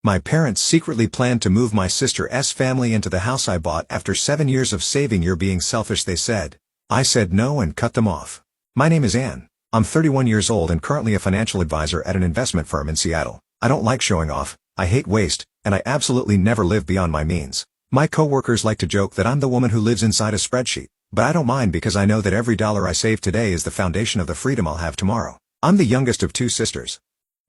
My parents secretly planned to move my sister's family into the house I bought after 7 years of saving. "You're being selfish," they said. I said no and cut them off. My name is Ann. I'm 31 years old and currently a financial advisor at an investment firm in Seattle. I don't like showing off, I hate waste, and I absolutely never live beyond my means. My coworkers like to joke that I'm the woman who lives inside a spreadsheet, but I don't mind because I know that every dollar I save today is the foundation of the freedom I'll have tomorrow. I'm the youngest of 2 sisters.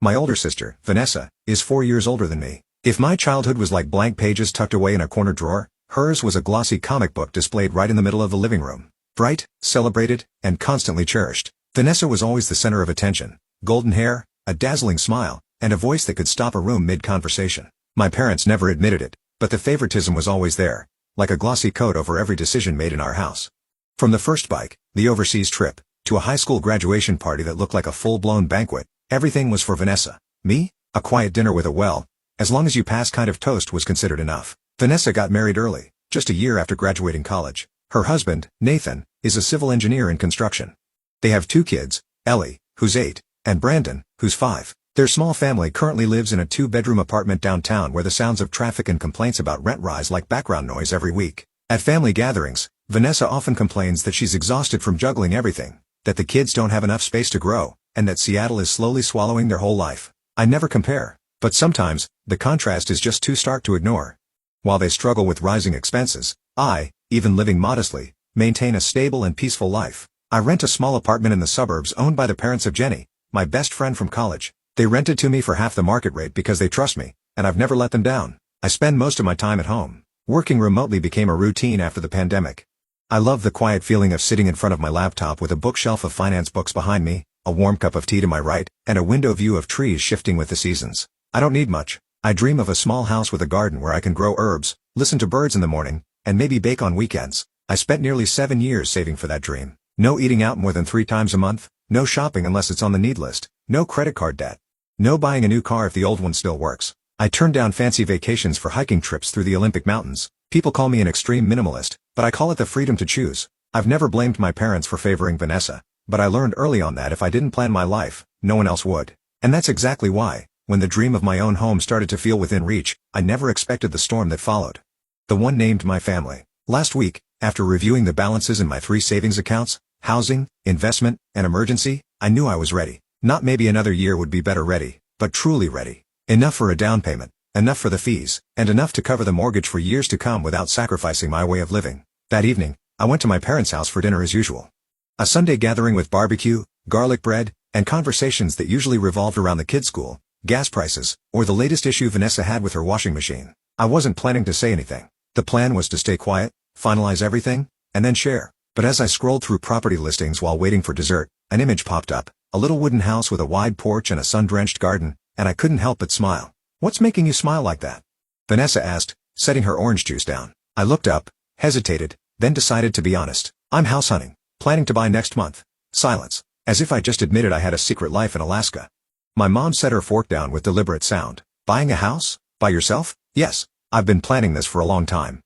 My older sister, Vanessa, is 4 years older than me. If my childhood was like blank pages tucked away in a corner drawer, hers was a glossy comic book displayed right in the middle of the living room. Bright, celebrated, and constantly cherished. Vanessa was always the center of attention. Golden hair, a dazzling smile, and a voice that could stop a room mid-conversation. My parents never admitted it, but the favoritism was always there, like a glossy coat over every decision made in our house. From the first bike, the overseas trip, to a high school graduation party that looked like a full-blown banquet, everything was for Vanessa. Me? A quiet dinner with a as long as you pass kind of toast was considered enough. Vanessa got married early, just a year after graduating college. Her husband, Nathan, is a civil engineer in construction. They have 2 kids, Ellie, who's 8, and Brandon, who's 5. Their small family currently lives in a 2-bedroom apartment downtown where the sounds of traffic and complaints about rent rise like background noise every week. At family gatherings, Vanessa often complains that she's exhausted from juggling everything, that the kids don't have enough space to grow, and that Seattle is slowly swallowing their whole life. I never compare, but sometimes, the contrast is just too stark to ignore. While they struggle with rising expenses, I, even living modestly, maintain a stable and peaceful life. I rent a small apartment in the suburbs owned by the parents of Jenny, my best friend from college. They rented to me for half the market rate because they trust me, and I've never let them down. I spend most of my time at home. Working remotely became a routine after the pandemic. I love the quiet feeling of sitting in front of my laptop with a bookshelf of finance books behind me, a warm cup of tea to my right, and a window view of trees shifting with the seasons. I don't need much. I dream of a small house with a garden where I can grow herbs, listen to birds in the morning, and maybe bake on weekends. I spent nearly 7 years saving for that dream. No eating out more than 3 times a month, no shopping unless it's on the need list, no credit card debt. No buying a new car if the old one still works. I turned down fancy vacations for hiking trips through the Olympic Mountains. People call me an extreme minimalist, but I call it the freedom to choose. I've never blamed my parents for favoring Vanessa, but I learned early on that if I didn't plan my life, no one else would. And that's exactly why, when the dream of my own home started to feel within reach, I never expected the storm that followed. The one named my family. Last week, after reviewing the balances in my 3 savings accounts, housing, investment, and emergency, I knew I was ready. Not maybe another year would be better ready, but truly ready. Enough for a down payment, enough for the fees, and enough to cover the mortgage for years to come without sacrificing my way of living. That evening, I went to my parents' house for dinner as usual. A Sunday gathering with barbecue, garlic bread, and conversations that usually revolved around the kids' school, gas prices, or the latest issue Vanessa had with her washing machine. I wasn't planning to say anything. The plan was to stay quiet, finalize everything, and then share. But as I scrolled through property listings while waiting for dessert, an image popped up, a little wooden house with a wide porch and a sun-drenched garden, and I couldn't help but smile. "What's making you smile like that?" Vanessa asked, setting her orange juice down. I looked up, hesitated, then decided to be honest. "I'm house hunting, planning to buy next month." Silence. As if I just admitted I had a secret life in Alaska. My mom set her fork down with deliberate sound. "Buying a house? By yourself?" "Yes. I've been planning this for a long time.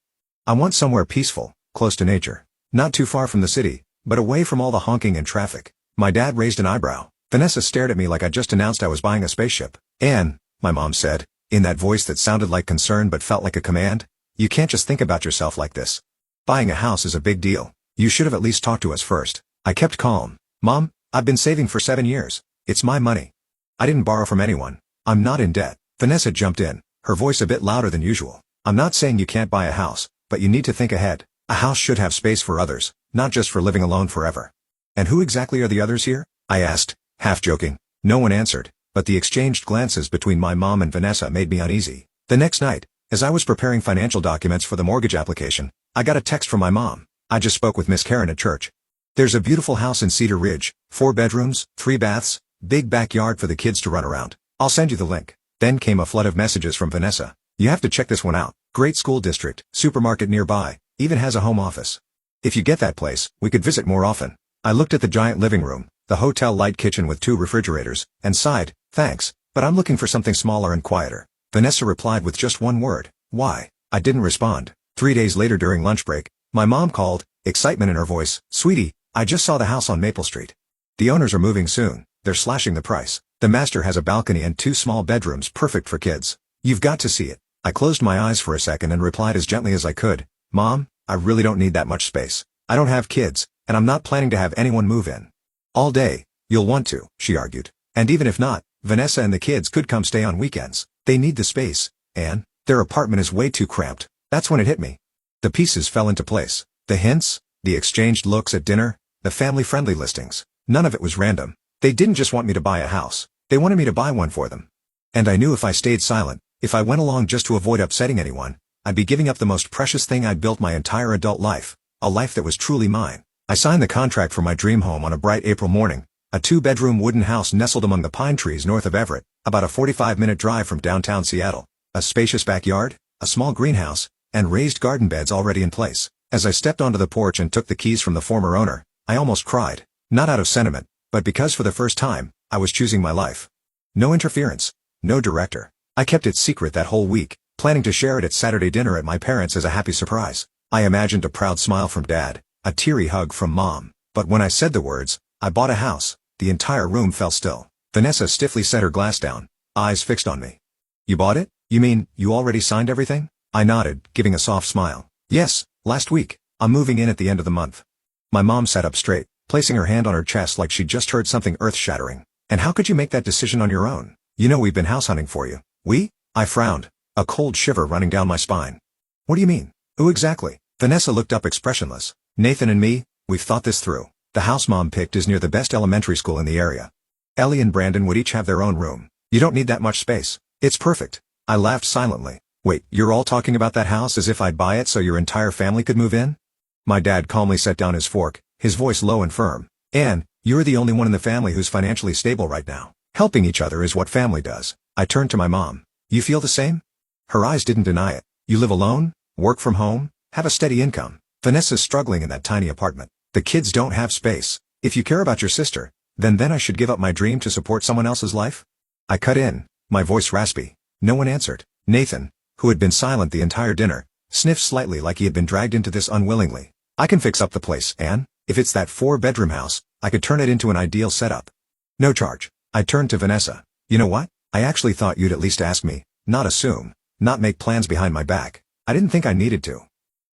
I want somewhere peaceful, close to nature. Not too far from the city, but away from all the honking and traffic." My dad raised an eyebrow. Vanessa stared at me like I just announced I was buying a spaceship. "Ann," my mom said, in that voice that sounded like concern but felt like a command, "you can't just think about yourself like this. Buying a house is a big deal. You should have at least talked to us first." I kept calm. "Mom, I've been saving for 7 years. It's my money. I didn't borrow from anyone. I'm not in debt." Vanessa jumped in, her voice a bit louder than usual. "I'm not saying you can't buy a house, but you need to think ahead. A house should have space for others, not just for living alone forever." "And who exactly are the others here?" I asked, half joking. No one answered, but the exchanged glances between my mom and Vanessa made me uneasy. The next night, as I was preparing financial documents for the mortgage application, I got a text from my mom. "I just spoke with Miss Karen at church. There's a beautiful house in Cedar Ridge, 4 bedrooms, 3 baths, big backyard for the kids to run around. I'll send you the link." Then came a flood of messages from Vanessa. "You have to check this one out. Great school district, supermarket nearby, even has a home office. If you get that place, we could visit more often." I looked at the giant living room, the hotel-like kitchen with 2 refrigerators, and sighed, "Thanks, but I'm looking for something smaller and quieter." Vanessa replied with just one word, "Why?" I didn't respond. 3 days later during lunch break, my mom called, excitement in her voice. "Sweetie, I just saw the house on Maple Street. The owners are moving soon. They're slashing the price. The master has a balcony and 2 small bedrooms perfect for kids. You've got to see it. I closed my eyes for a second and replied as gently as I could, Mom, I really don't need that much space. I don't have kids, and I'm not planning to have anyone move in. All day. You'll want to, she argued. And even if not, Vanessa and the kids could come stay on weekends. They need the space, Anne. Their apartment is way too cramped. That's when it hit me. The pieces fell into place. The hints, the exchanged looks at dinner, the family-friendly listings. None of it was random. They didn't just want me to buy a house. They wanted me to buy one for them. And I knew if I stayed silent, if I went along just to avoid upsetting anyone, I'd be giving up the most precious thing I'd built my entire adult life, a life that was truly mine. I signed the contract for my dream home on a bright April morning, a 2-bedroom wooden house nestled among the pine trees north of Everett, about a 45-minute drive from downtown Seattle, a spacious backyard, a small greenhouse, and raised garden beds already in place. As I stepped onto the porch and took the keys from the former owner, I almost cried, not out of sentiment, but because for the first time, I was choosing my life. No interference, no director. I kept it secret that whole week, planning to share it at Saturday dinner at my parents' as a happy surprise. I imagined a proud smile from Dad, a teary hug from Mom, but when I said the words, I bought a house, the entire room fell still. Vanessa stiffly set her glass down, eyes fixed on me. You bought it? You mean, you already signed everything? I nodded, giving a soft smile. Yes, last week. I'm moving in at the end of the month. My mom sat up straight, placing her hand on her chest like she'd just heard something earth-shattering. And how could you make that decision on your own? You know we've been house hunting for you. We? I frowned, a cold shiver running down my spine. What do you mean? Who exactly? Vanessa looked up expressionless. Nathan and me, we've thought this through. The house Mom picked is near the best elementary school in the area. Ellie and Brandon would each have their own room. You don't need that much space. It's perfect. I laughed silently. Wait, you're all talking about that house as if I'd buy it so your entire family could move in? My dad calmly set down his fork, his voice low and firm. Anne, you're the only one in the family who's financially stable right now. Helping each other is what family does. I turned to my mom. You feel the same? Her eyes didn't deny it. You live alone, work from home, have a steady income. Vanessa's struggling in that tiny apartment. The kids don't have space. If you care about your sister, then I should give up my dream to support someone else's life? I cut in, my voice raspy. No one answered. Nathan, who had been silent the entire dinner, sniffed slightly like he had been dragged into this unwillingly. I can fix up the place, Anne. If it's that 4-bedroom house, I could turn it into an ideal setup. No charge. I turned to Vanessa. You know what? I actually thought you'd at least ask me, not assume, not make plans behind my back. I didn't think I needed to.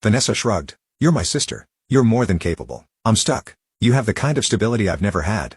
Vanessa shrugged. You're my sister. You're more than capable. I'm stuck. You have the kind of stability I've never had.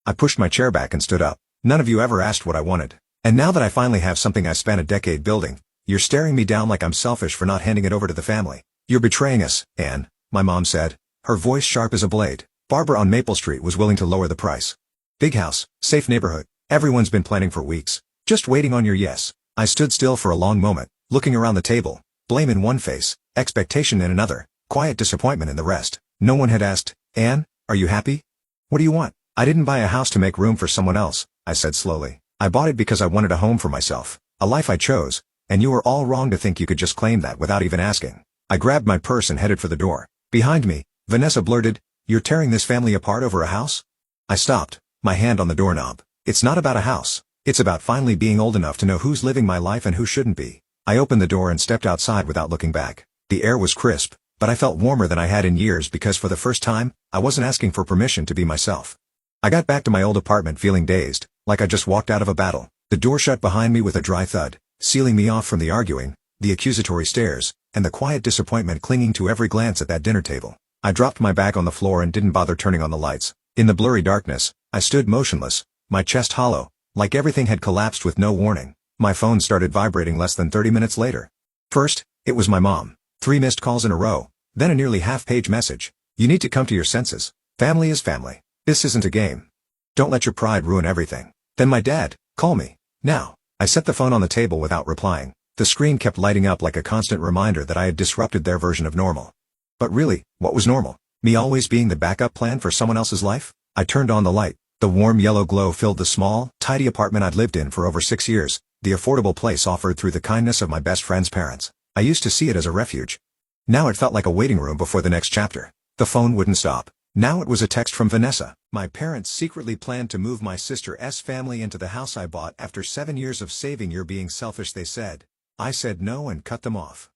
I pushed my chair back and stood up. None of you ever asked what I wanted. And now that I finally have something I spent a decade building, you're staring me down like I'm selfish for not handing it over to the family. You're betraying us, Anne, my mom said, her voice sharp as a blade. Barbara on Maple Street was willing to lower the price. Big house, safe neighborhood. Everyone's been planning for weeks. Just waiting on your yes. I stood still for a long moment, looking around the table, blame in one face, expectation in another, quiet disappointment in the rest. No one had asked, Anne, are you happy? What do you want? I didn't buy a house to make room for someone else, I said slowly. I bought it because I wanted a home for myself, a life I chose, and you were all wrong to think you could just claim that without even asking. I grabbed my purse and headed for the door. Behind me, Vanessa blurted, You're tearing this family apart over a house? I stopped, my hand on the doorknob. It's not about a house. It's about finally being old enough to know who's living my life and who shouldn't be. I opened the door and stepped outside without looking back. The air was crisp, but I felt warmer than I had in years because for the first time, I wasn't asking for permission to be myself. I got back to my old apartment feeling dazed, like I just walked out of a battle. The door shut behind me with a dry thud, sealing me off from the arguing, the accusatory stares, and the quiet disappointment clinging to every glance at that dinner table. I dropped my bag on the floor and didn't bother turning on the lights. In the blurry darkness, I stood motionless, my chest hollow, like everything had collapsed with no warning. My phone started vibrating less than 30 minutes later. First, it was my mom. 3 missed calls in a row, then a nearly half-page message. You need to come to your senses. Family is family. This isn't a game. Don't let your pride ruin everything. Then my dad, call me. Now. I set the phone on the table without replying. The screen kept lighting up like a constant reminder that I had disrupted their version of normal. But really, what was normal? Me always being the backup plan for someone else's life? I turned on the light. The warm yellow glow filled the small, tidy apartment I'd lived in for over 6 years, the affordable place offered through the kindness of my best friend's parents. I used to see it as a refuge. Now it felt like a waiting room before the next chapter. The phone wouldn't stop. Now it was a text from Vanessa. My parents secretly planned to move my sister's family into the house I bought after 7 years of saving. You're being selfish, they said. I said no and cut them off.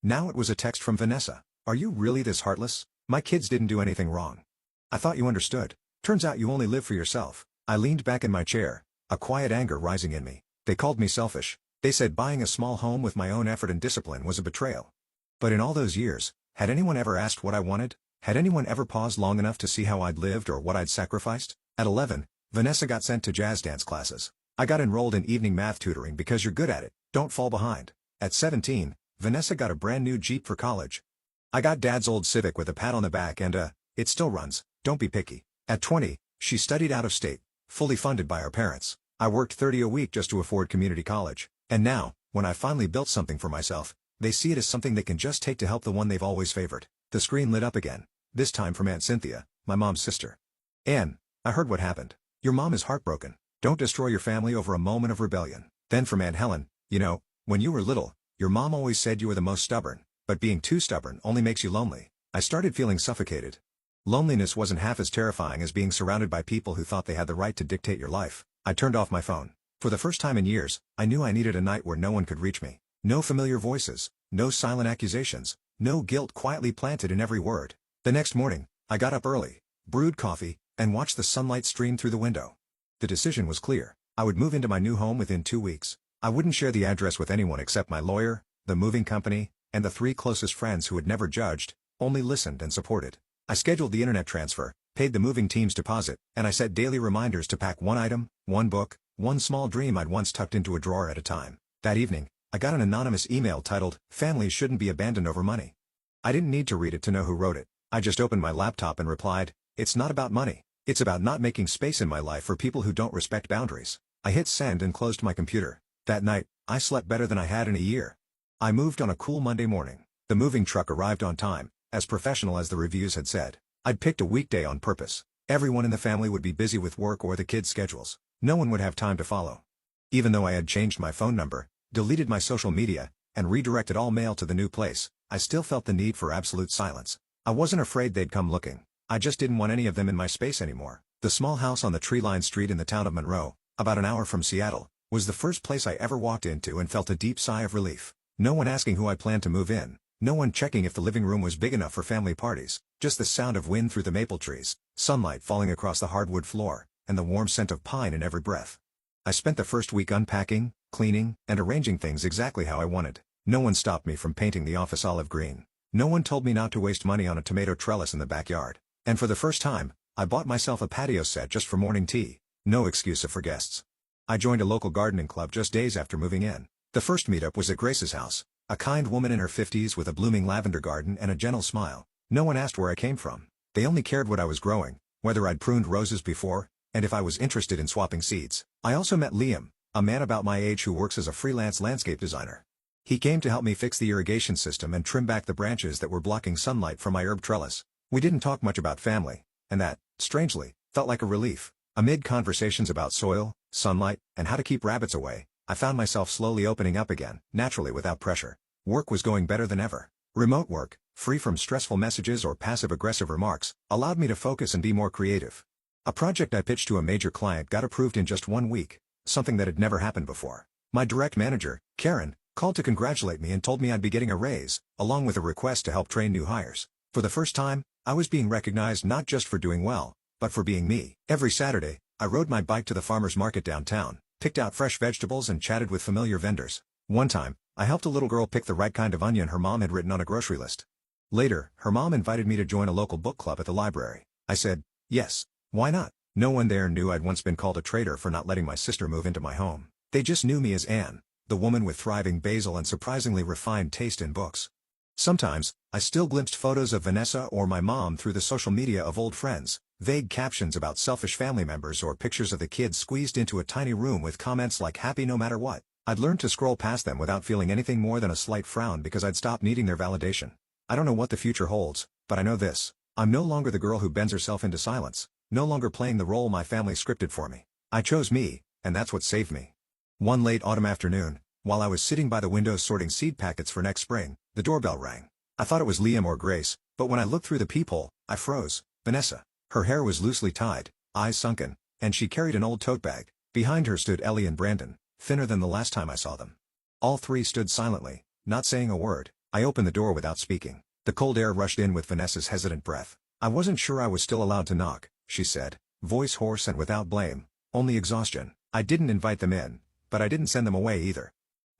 Now it was a text from Vanessa. Are you really this heartless? My kids didn't do anything wrong. I thought you understood. Turns out you only live for yourself. I leaned back in my chair, a quiet anger rising in me. They called me selfish. They said buying a small home with my own effort and discipline was a betrayal. But in all those years, had anyone ever asked what I wanted? Had anyone ever paused long enough to see how I'd lived or what I'd sacrificed? At 11, Vanessa got sent to jazz dance classes. I got enrolled in evening math tutoring because you're good at it, don't fall behind. At 17, Vanessa got a brand new Jeep for college. I got Dad's old Civic with a pat on the back and it still runs, don't be picky. At 20, she studied out of state, fully funded by our parents. I worked 30 a week just to afford community college. And now, when I finally built something for myself, they see it as something they can just take to help the one they've always favored. The screen lit up again, this time from Aunt Cynthia, my mom's sister. Ann, I heard what happened. Your mom is heartbroken. Don't destroy your family over a moment of rebellion. Then from Aunt Helen, you know, when you were little, your mom always said you were the most stubborn, but being too stubborn only makes you lonely. I started feeling suffocated. Loneliness wasn't half as terrifying as being surrounded by people who thought they had the right to dictate your life. I turned off my phone. For the first time in years, I knew I needed a night where no one could reach me. No familiar voices, no silent accusations, no guilt quietly planted in every word. The next morning, I got up early, brewed coffee, and watched the sunlight stream through the window. The decision was clear. I would move into my new home within 2 weeks. I wouldn't share the address with anyone except my lawyer, the moving company, and the 3 closest friends who had never judged, only listened and supported. I scheduled the internet transfer, paid the moving team's deposit, and I set daily reminders to pack one item, one book, one small dream I'd once tucked into a drawer at a time. That evening, I got an anonymous email titled, "Families Shouldn't Be Abandoned Over Money." I didn't need to read it to know who wrote it. I just opened my laptop and replied, "It's not about money. It's about not making space in my life for people who don't respect boundaries." I hit send and closed my computer. That night, I slept better than I had in a year. I moved on a cool Monday morning. The moving truck arrived on time, as professional as the reviews had said. I'd picked a weekday on purpose. Everyone in the family would be busy with work or the kids' schedules. No one would have time to follow. Even though I had changed my phone number, deleted my social media, and redirected all mail to the new place, I still felt the need for absolute silence. I wasn't afraid they'd come looking. I just didn't want any of them in my space anymore. The small house on the tree-lined street in the town of Monroe, about an hour from Seattle, was the first place I ever walked into and felt a deep sigh of relief. No one asking who I planned to move in. No one checking if the living room was big enough for family parties. Just the sound of wind through the maple trees, sunlight falling across the hardwood floor, and the warm scent of pine in every breath. I spent the first week unpacking, cleaning, and arranging things exactly how I wanted. No one stopped me from painting the office olive green. No one told me not to waste money on a tomato trellis in the backyard. And for the first time, I bought myself a patio set just for morning tea. No excuse for guests. I joined a local gardening club just days after moving in. The first meetup was at Grace's house, a kind woman in her 50s with a blooming lavender garden and a gentle smile. No one asked where I came from. They only cared what I was growing, whether I'd pruned roses before, and if I was interested in swapping seeds. I also met Liam, a man about my age who works as a freelance landscape designer. He came to help me fix the irrigation system and trim back the branches that were blocking sunlight from my herb trellis. We didn't talk much about family, and that, strangely, felt like a relief. Amid conversations about soil, sunlight, and how to keep rabbits away, I found myself slowly opening up again, naturally without pressure. Work was going better than ever. Remote work, free from stressful messages or passive-aggressive remarks, allowed me to focus and be more creative. A project I pitched to a major client got approved in just 1 week, something that had never happened before. My direct manager, Karen, called to congratulate me and told me I'd be getting a raise, along with a request to help train new hires. For the first time, I was being recognized not just for doing well, but for being me. Every Saturday, I rode my bike to the farmer's market downtown, picked out fresh vegetables and chatted with familiar vendors. One time, I helped a little girl pick the right kind of onion her mom had written on a grocery list. Later, her mom invited me to join a local book club at the library. I said, yes, why not? No one there knew I'd once been called a traitor for not letting my sister move into my home. They just knew me as Anne, the woman with thriving basil and surprisingly refined taste in books. Sometimes, I still glimpsed photos of Vanessa or my mom through the social media of old friends, vague captions about selfish family members or pictures of the kids squeezed into a tiny room with comments like happy no matter what. I'd learned to scroll past them without feeling anything more than a slight frown because I'd stopped needing their validation. I don't know what the future holds, but I know this. I'm no longer the girl who bends herself into silence, no longer playing the role my family scripted for me. I chose me, and that's what saved me. One late autumn afternoon, while I was sitting by the window sorting seed packets for next spring, the doorbell rang. I thought it was Liam or Grace, but when I looked through the peephole, I froze. Vanessa. Her hair was loosely tied, eyes sunken, and she carried an old tote bag. Behind her stood Ellie and Brandon, thinner than the last time I saw them. All three stood silently, not saying a word. I opened the door without speaking. The cold air rushed in with Vanessa's hesitant breath. I wasn't sure I was still allowed to knock, she said, voice hoarse and without blame, only exhaustion. I didn't invite them in, but I didn't send them away either.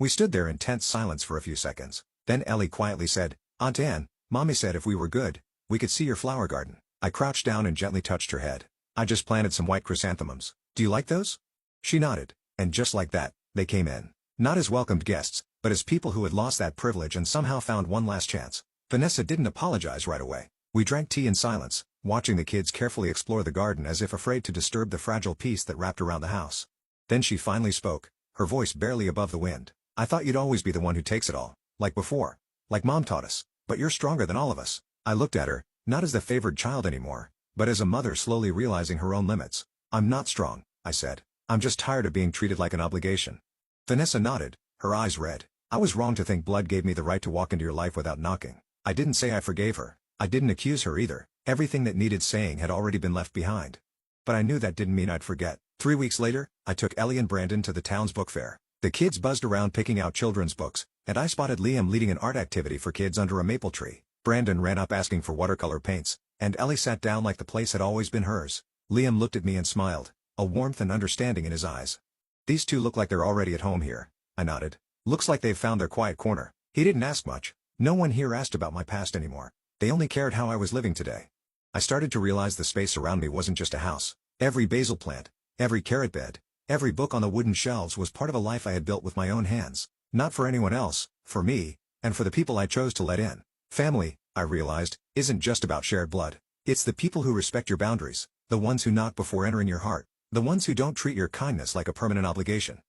We stood there in tense silence for a few seconds. Then Ellie quietly said, "Aunt Anne, Mommy said if we were good, we could see your flower garden." I crouched down and gently touched her head. "I just planted some white chrysanthemums. Do you like those?" She nodded, and just like that, they came in. Not as welcomed guests, but as people who had lost that privilege and somehow found one last chance. Vanessa didn't apologize right away. We drank tea in silence, watching the kids carefully explore the garden as if afraid to disturb the fragile peace that wrapped around the house. Then she finally spoke, her voice barely above the wind. "I thought you'd always be the one who takes it all, like before. Like Mom taught us. But you're stronger than all of us." I looked at her, not as the favored child anymore, but as a mother slowly realizing her own limits. "I'm not strong," I said. "I'm just tired of being treated like an obligation." Vanessa nodded, her eyes red. "I was wrong to think blood gave me the right to walk into your life without knocking." I didn't say I forgave her. I didn't accuse her either. Everything that needed saying had already been left behind. But I knew that didn't mean I'd forget. 3 weeks later, I took Ellie and Brandon to the town's book fair. The kids buzzed around picking out children's books, and I spotted Liam leading an art activity for kids under a maple tree. Brandon ran up asking for watercolor paints, and Ellie sat down like the place had always been hers. Liam looked at me and smiled, a warmth and understanding in his eyes. "These two look like they're already at home here," I nodded. "Looks like they've found their quiet corner." He didn't ask much. No one here asked about my past anymore. They only cared how I was living today. I started to realize the space around me wasn't just a house. Every basil plant, every carrot bed, every book on the wooden shelves was part of a life I had built with my own hands. Not for anyone else, for me, and for the people I chose to let in. Family, I realized, isn't just about shared blood. It's the people who respect your boundaries, the ones who knock before entering your heart, the ones who don't treat your kindness like a permanent obligation.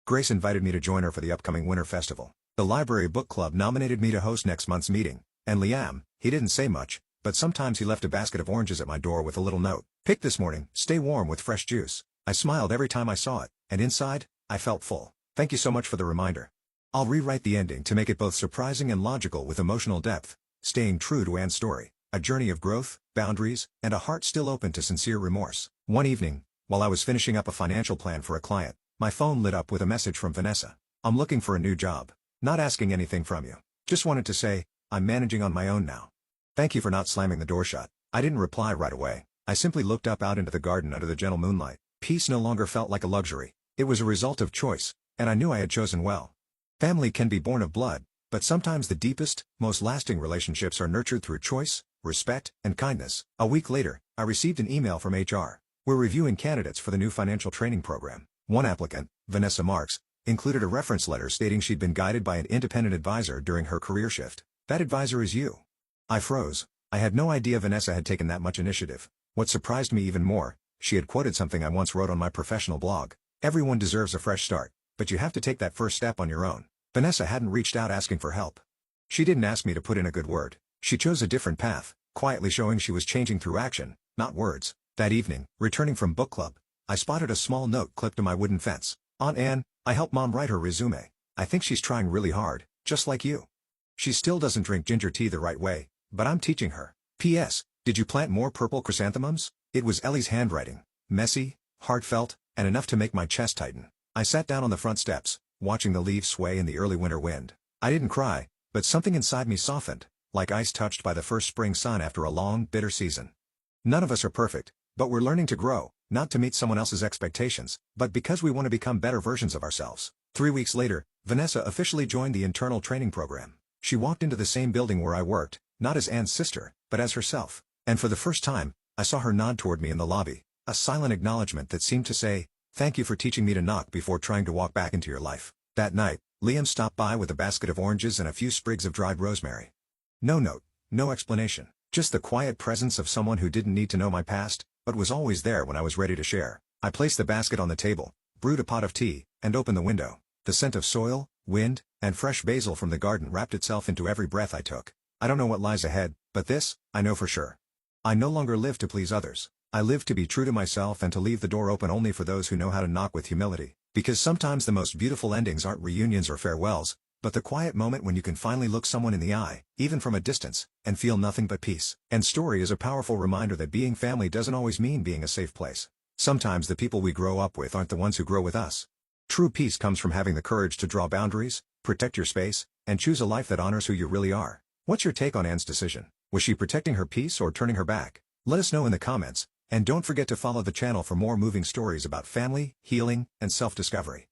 Grace invited me to join her for the upcoming Winter Festival. The library book club nominated me to host next month's meeting, and Liam, he didn't say much, but sometimes he left a basket of oranges at my door with a little note. "Pick this morning, stay warm with fresh juice." I smiled every time I saw it, and inside, I felt full. "Thank you so much for the reminder." I'll rewrite the ending to make it both surprising and logical with emotional depth, staying true to Anne's story, a journey of growth, boundaries, and a heart still open to sincere remorse. One evening, while I was finishing up a financial plan for a client, my phone lit up with a message from Vanessa. "I'm looking for a new job. Not asking anything from you. Just wanted to say, I'm managing on my own now. Thank you for not slamming the door shut." I didn't reply right away. I simply looked up out into the garden under the gentle moonlight. Peace no longer felt like a luxury. It was a result of choice, and I knew I had chosen well. Family can be born of blood, but sometimes the deepest, most lasting relationships are nurtured through choice, respect, and kindness. A week later, I received an email from HR. "We're reviewing candidates for the new financial training program." One applicant, Vanessa Marks, included a reference letter stating she'd been guided by an independent advisor during her career shift. "That advisor is you." I froze. I had no idea Vanessa had taken that much initiative. What surprised me even more, she had quoted something I once wrote on my professional blog. "Everyone deserves a fresh start, but you have to take that first step on your own." Vanessa hadn't reached out asking for help. She didn't ask me to put in a good word. She chose a different path, quietly showing she was changing through action, not words. That evening, returning from book club, I spotted a small note clipped to my wooden fence. "Aunt Anne, I helped Mom write her resume. I think she's trying really hard, just like you. She still doesn't drink ginger tea the right way, but I'm teaching her. P.S. Did you plant more purple chrysanthemums?" It was Ellie's handwriting, messy, heartfelt, and enough to make my chest tighten. I sat down on the front steps, watching the leaves sway in the early winter wind. I didn't cry, but something inside me softened, like ice touched by the first spring sun after a long, bitter season. None of us are perfect, but we're learning to grow, not to meet someone else's expectations, but because we want to become better versions of ourselves. 3 weeks later, Vanessa officially joined the internal training program. She walked into the same building where I worked, not as Anne's sister, but as herself. And for the first time, I saw her nod toward me in the lobby, a silent acknowledgement that seemed to say, "Thank you for teaching me to knock before trying to walk back into your life." That night, Liam stopped by with a basket of oranges and a few sprigs of dried rosemary. No note, no explanation, just the quiet presence of someone who didn't need to know my past, but was always there when I was ready to share. I placed the basket on the table, brewed a pot of tea, and opened the window. The scent of soil, wind, and fresh basil from the garden wrapped itself into every breath I took. I don't know what lies ahead, but this, I know for sure. I no longer live to please others. I live to be true to myself and to leave the door open only for those who know how to knock with humility. Because sometimes the most beautiful endings aren't reunions or farewells, but the quiet moment when you can finally look someone in the eye, even from a distance, and feel nothing but peace. And story is a powerful reminder that being family doesn't always mean being a safe place. Sometimes the people we grow up with aren't the ones who grow with us. True peace comes from having the courage to draw boundaries, protect your space, and choose a life that honors who you really are. What's your take on Anne's decision? Was she protecting her peace or turning her back? Let us know in the comments, and don't forget to follow the channel for more moving stories about family, healing, and self-discovery.